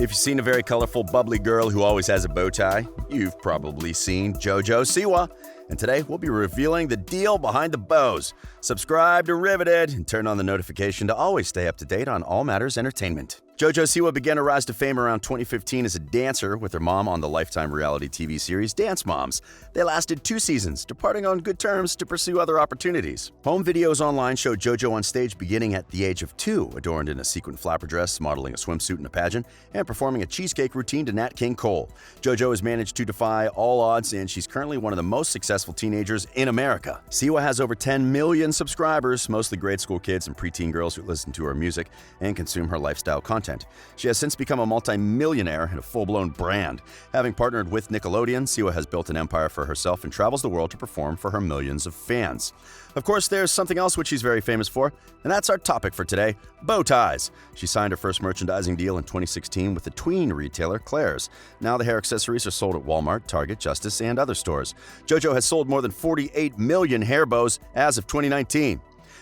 If you've seen a very colorful, bubbly girl who always has a bow tie, you've probably seen Jojo Siwa. And today, we'll be revealing the deal behind the bows. Subscribe to Riveted and turn on the notification to always stay up to date on all matters entertainment. Jojo Siwa began her rise to fame around 2015 as a dancer with her mom on the Lifetime reality TV series Dance Moms. They lasted 2 seasons, departing on good terms to pursue other opportunities. Home videos online show Jojo on stage beginning at the age of 2, adorned in a sequin flapper dress, modeling a swimsuit in a pageant, and performing a cheesecake routine to Nat King Cole. Jojo has managed to defy all odds, and she's currently one of the most successful teenagers in America. Siwa has over 10 million subscribers, mostly grade school kids and preteen girls who listen to her music and consume her lifestyle content. She has since become a multi-millionaire and a full-blown brand. Having partnered with Nickelodeon, Siwa has built an empire for herself and travels the world to perform for her millions of fans. Of course, there's something else which she's very famous for, and that's our topic for today, bow ties. She signed her first merchandising deal in 2016 with the tween retailer Claire's. Now the hair accessories are sold at Walmart, Target, Justice, and other stores. Jojo has sold more than 48 million hair bows as of 2019.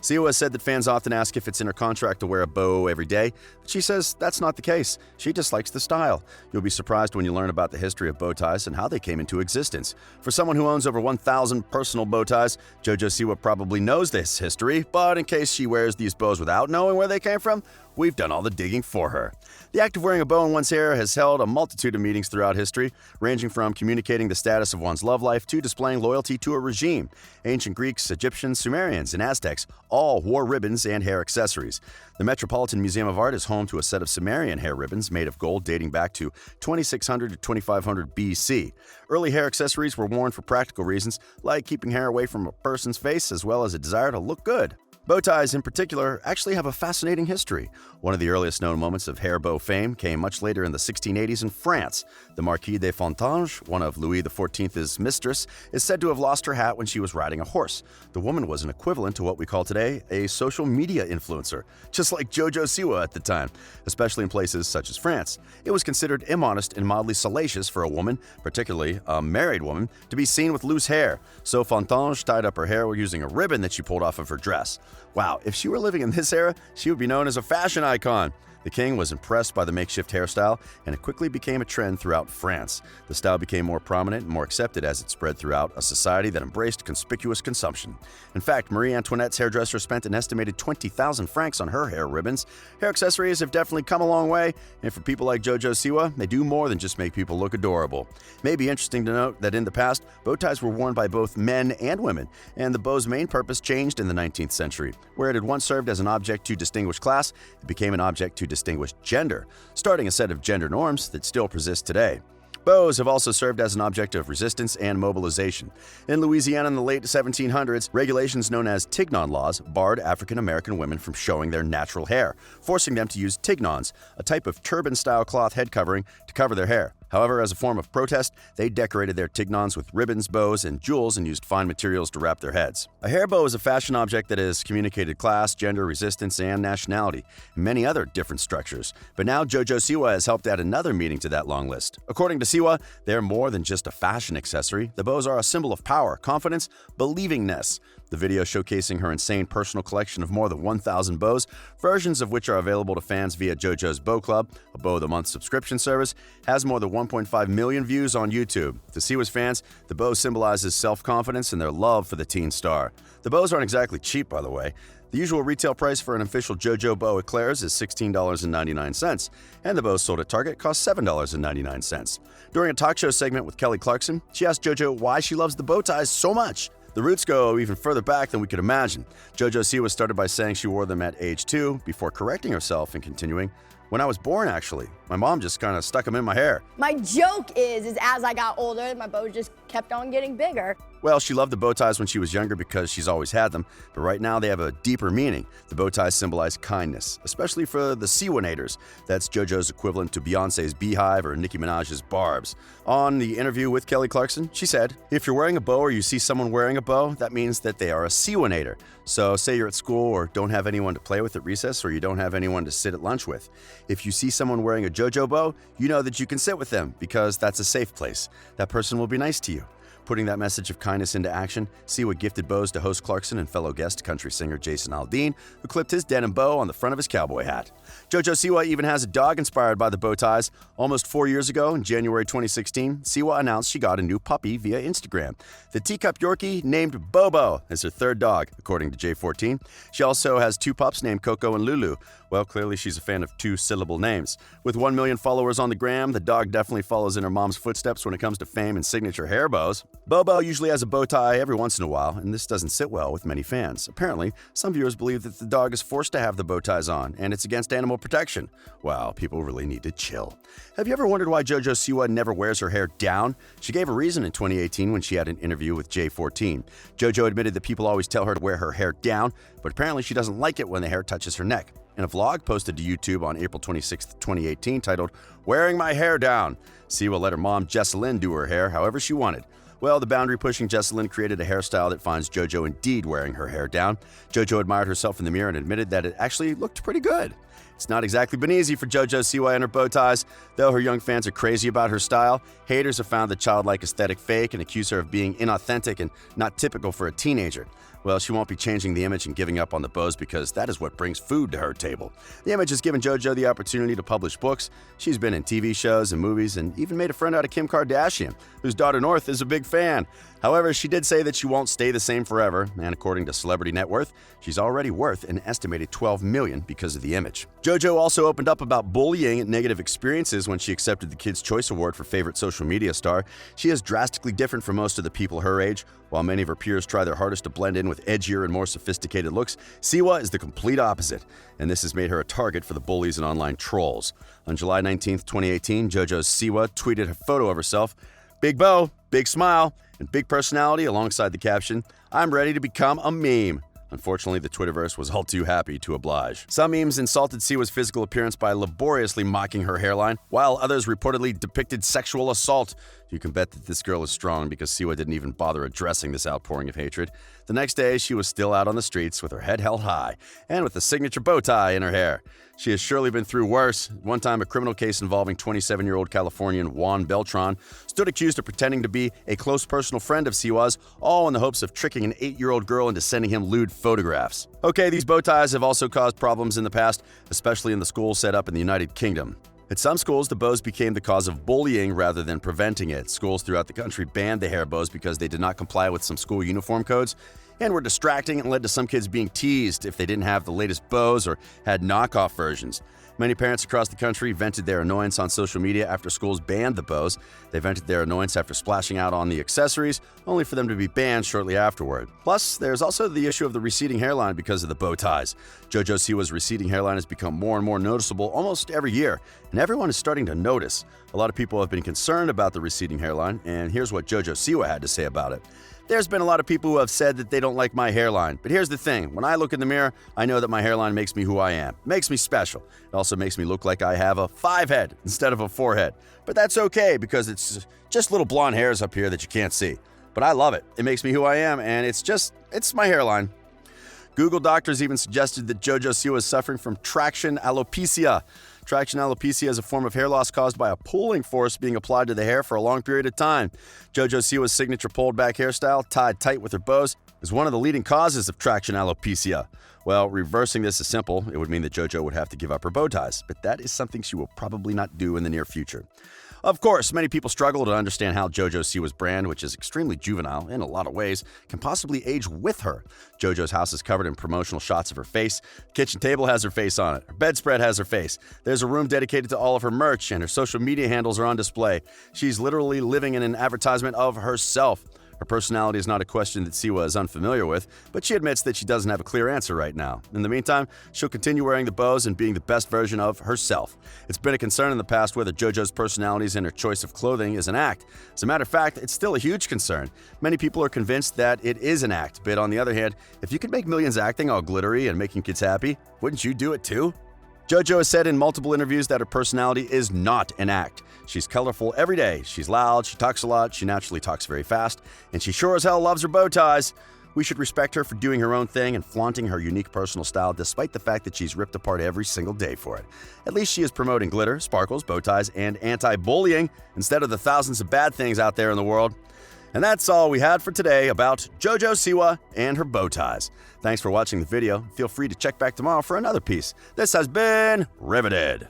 Siwa said that fans often ask if it's in her contract to wear a bow every day, but she says that's not the case. She just likes the style. You'll be surprised when you learn about the history of bow ties and how they came into existence. For someone who owns over 1,000 personal bow ties, Jojo Siwa probably knows this history, but in case she wears these bows without knowing where they came from, we've done all the digging for her. The act of wearing a bow in one's hair has held a multitude of meanings throughout history, ranging from communicating the status of one's love life to displaying loyalty to a regime. Ancient Greeks, Egyptians, Sumerians, and Aztecs all wore ribbons and hair accessories. The Metropolitan Museum of Art is home to a set of Sumerian hair ribbons made of gold dating back to 2600 to 2500 BC. Early hair accessories were worn for practical reasons, like keeping hair away from a person's face as well as a desire to look good. Bow ties, in particular, actually have a fascinating history. One of the earliest known moments of hair bow fame came much later in the 1680s in France. The Marquise de Fontanges, one of Louis XIV's mistress, is said to have lost her hat when she was riding a horse. The woman was an equivalent to what we call today a social media influencer, just like Jojo Siwa at the time, especially in places such as France. It was considered immodest and mildly salacious for a woman, particularly a married woman, to be seen with loose hair. So Fontanges tied up her hair using a ribbon that she pulled off of her dress. Wow, if she were living in this era, she would be known as a fashion icon. The king was impressed by the makeshift hairstyle, and it quickly became a trend throughout France. The style became more prominent and more accepted as it spread throughout a society that embraced conspicuous consumption. In fact, Marie Antoinette's hairdresser spent an estimated 20,000 francs on her hair ribbons. Hair accessories have definitely come a long way, and for people like Jojo Siwa, they do more than just make people look adorable. It may be interesting to note that in the past, bow ties were worn by both men and women, and the bow's main purpose changed in the 19th century. Where it had once served as an object to distinguish class, it became an object to distinguish gender, starting a set of gender norms that still persist today. Bows have also served as an object of resistance and mobilization. In Louisiana in the late 1700s, regulations known as tignon laws barred African American women from showing their natural hair, forcing them to use tignons, a type of turban-style cloth head covering, to cover their hair. However, as a form of protest, they decorated their tignons with ribbons, bows, and jewels and used fine materials to wrap their heads. A hair bow is a fashion object that has communicated class, gender, resistance, and nationality, and many other different structures. But now Jojo Siwa has helped add another meaning to that long list. According to Siwa, they're more than just a fashion accessory. The bows are a symbol of power, confidence, believingness. The video showcasing her insane personal collection of more than 1,000 bows, versions of which are available to fans via JoJo's Bow Club, a Bow of the Month subscription service, has more than 1.5 million views on YouTube. To Siwa's fans, the bow symbolizes self-confidence and their love for the teen star. The bows aren't exactly cheap, by the way. The usual retail price for an official JoJo bow at Claire's is $16.99, and the bows sold at Target cost $7.99. During a talk show segment with Kelly Clarkson, she asked JoJo why she loves the bow ties so much. The roots go even further back than we could imagine. Jojo Siwa started by saying she wore them at age 2, before correcting herself and continuing, "When I was born, actually. My mom just kind of stuck them in my hair." My joke is as I got older, my bows just kept on getting bigger. Well, she loved the bow ties when she was younger because she's always had them, but right now they have a deeper meaning. The bow ties symbolize kindness, especially for the Siwanators. That's JoJo's equivalent to Beyonce's Beehive or Nicki Minaj's Barbs. On the interview with Kelly Clarkson, she said, "If you're wearing a bow or you see someone wearing a bow, that means that they are a Siwanator. So say you're at school or don't have anyone to play with at recess or you don't have anyone to sit at lunch with. If you see someone wearing a JoJo bow, you know that you can sit with them because that's a safe place. That person will be nice to you. Putting that message of kindness into action, Siwa gifted bows to host Clarkson and fellow guest country singer Jason Aldean, who clipped his denim bow on the front of his cowboy hat. Jojo Siwa even has a dog inspired by the bow ties. Almost 4 years ago, in January 2016, Siwa announced she got a new puppy via Instagram. The teacup Yorkie named Bobo is her third dog, according to J14. She also has 2 pups named Coco and Lulu. Well, clearly she's a fan of 2-syllable names. With 1 million followers on the gram, the dog definitely follows in her mom's footsteps when it comes to fame and signature hair bows. Bobo usually has a bow tie every once in a while, and this doesn't sit well with many fans. Apparently, some viewers believe that the dog is forced to have the bow ties on, and it's against animal protection. Wow, people really need to chill. Have you ever wondered why Jojo Siwa never wears her hair down? She gave a reason in 2018 when she had an interview with J14. Jojo admitted that people always tell her to wear her hair down, but apparently she doesn't like it when the hair touches her neck. In a vlog posted to YouTube on April 26, 2018, titled, "Wearing My Hair Down," Siwa let her mom, Jessalyn, do her hair however she wanted. Well, the boundary-pushing Jessalyn created a hairstyle that finds Jojo indeed wearing her hair down. Jojo admired herself in the mirror and admitted that it actually looked pretty good. It's not exactly been easy for Jojo Siwa and her bow ties. Though her young fans are crazy about her style, haters have found the childlike aesthetic fake and accuse her of being inauthentic and not typical for a teenager. Well, she won't be changing the image and giving up on the bows because that is what brings food to her table. The image has given Jojo the opportunity to publish books. She's been in TV shows and movies and even made a friend out of Kim Kardashian, whose daughter North is a big fan. However, she did say that she won't stay the same forever, and according to Celebrity Net Worth, she's already worth an estimated $12 million because of the image. Jojo also opened up about bullying and negative experiences when she accepted the Kids' Choice Award for Favorite Social Media Star. She is drastically different from most of the people her age. While many of her peers try their hardest to blend in with edgier and more sophisticated looks, Siwa is the complete opposite, and this has made her a target for the bullies and online trolls. On July 19, 2018, Jojo Siwa tweeted a photo of herself, "Big bow, big smile, and big personality," alongside the caption, "I'm ready to become a meme." Unfortunately, the Twitterverse was all too happy to oblige. Some memes insulted Siwa's physical appearance by laboriously mocking her hairline, while others reportedly depicted sexual assault. You can bet that this girl is strong because Siwa didn't even bother addressing this outpouring of hatred. The next day, she was still out on the streets with her head held high and with the signature bow tie in her hair. She has surely been through worse. One time, a criminal case involving 27-year-old Californian Juan Beltran stood accused of pretending to be a close personal friend of Siwa's, all in the hopes of tricking an 8-year-old girl into sending him lewd photographs. Okay, these bow ties have also caused problems in the past, especially in the schools set up in the United Kingdom. At some schools, the bows became the cause of bullying rather than preventing it. Schools throughout the country banned the hair bows because they did not comply with some school uniform codes and were distracting and led to some kids being teased if they didn't have the latest bows or had knockoff versions. Many parents across the country vented their annoyance on social media after schools banned the bows. They vented their annoyance after splashing out on the accessories, only for them to be banned shortly afterward. Plus, there's also the issue of the receding hairline because of the bow ties. Jojo Siwa's receding hairline has become more and more noticeable almost every year, and everyone is starting to notice. A lot of people have been concerned about the receding hairline, and here's what Jojo Siwa had to say about it. "There's been a lot of people who have said that they don't like my hairline, but here's the thing. When I look in the mirror, I know that my hairline makes me who I am. It makes me special. It also makes me look like I have a 5 head instead of a 4 head. But that's okay because it's just little blonde hairs up here that you can't see. But I love it. It makes me who I am, and it's my hairline." Google doctors even suggested that Jojo Siwa is suffering from traction alopecia. Traction alopecia is a form of hair loss caused by a pulling force being applied to the hair for a long period of time. Jojo Siwa's signature pulled-back hairstyle, tied tight with her bows, is one of the leading causes of traction alopecia. Well, reversing this is simple. It would mean that Jojo would have to give up her bow ties, but that is something she will probably not do in the near future. Of course, many people struggle to understand how Jojo Siwa's brand, which is extremely juvenile in a lot of ways, can possibly age with her. Jojo's house is covered in promotional shots of her face. The kitchen table has her face on it. Her bedspread has her face. There's a room dedicated to all of her merch, and her social media handles are on display. She's literally living in an advertisement of herself. Her personality is not a question that Siwa is unfamiliar with, but she admits that she doesn't have a clear answer right now. In the meantime, she'll continue wearing the bows and being the best version of herself. It's been a concern in the past whether JoJo's personalities and her choice of clothing is an act. As a matter of fact, it's still a huge concern. Many people are convinced that it is an act, but on the other hand, if you could make millions acting all glittery and making kids happy, wouldn't you do it too? JoJo has said in multiple interviews that her personality is not an act. She's colorful every day. She's loud, she talks a lot, she naturally talks very fast, and she sure as hell loves her bow ties. We should respect her for doing her own thing and flaunting her unique personal style despite the fact that she's ripped apart every single day for it. At least she is promoting glitter, sparkles, bow ties, and anti-bullying instead of the thousands of bad things out there in the world. And that's all we had for today about Jojo Siwa and her bow ties. Thanks for watching the video. Feel free to check back tomorrow for another piece. This has been Riveted.